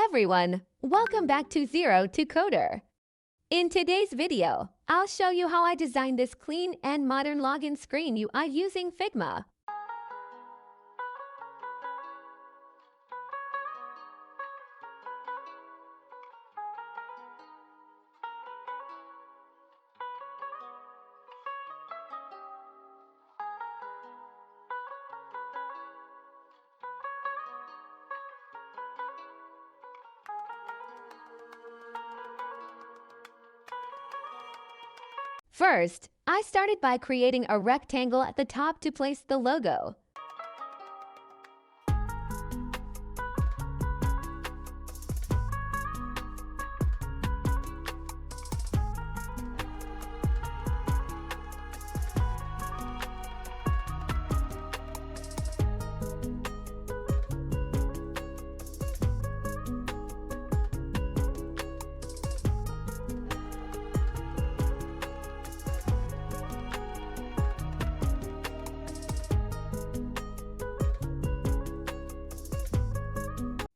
everyone, welcome back to Zero to Coder. In today's video, I'll show you how I designed this clean and modern login screen UI using Figma. First, I started by creating a rectangle at the top to place the logo.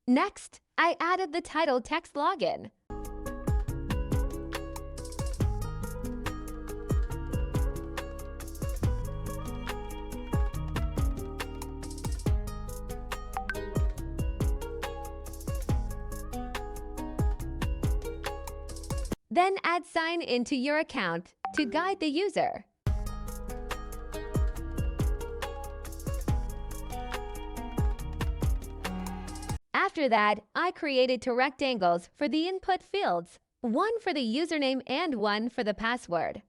Next, I added the title text login. Then add sign into your account to guide the user. After that, I created two rectangles for the input fields, one for the username and one for the password.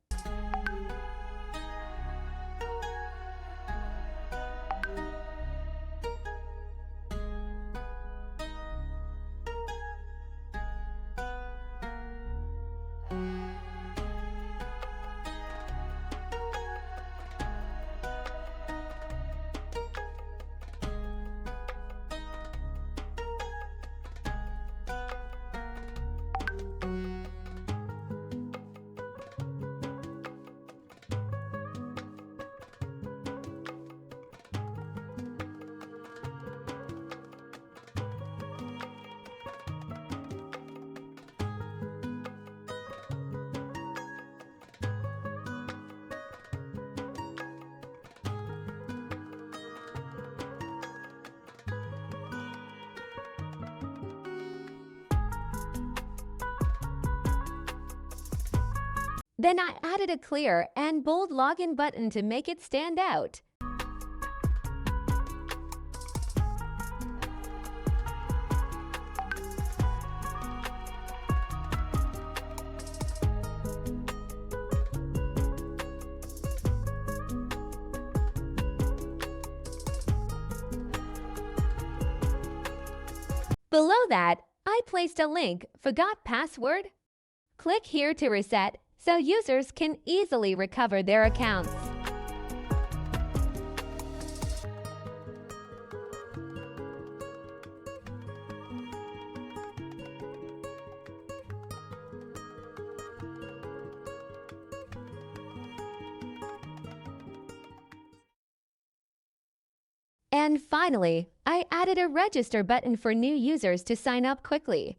Then I added a clear and bold login button to make it stand out. Below that, I placed a link, "Forgot password?" Click here to reset, so users can easily recover their accounts. And finally, I added a register button for new users to sign up quickly.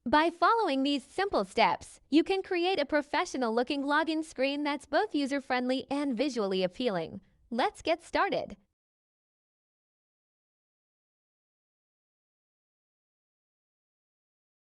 By following these simple steps, you can create a professional-looking login screen that's both user-friendly and visually appealing. Let's get started.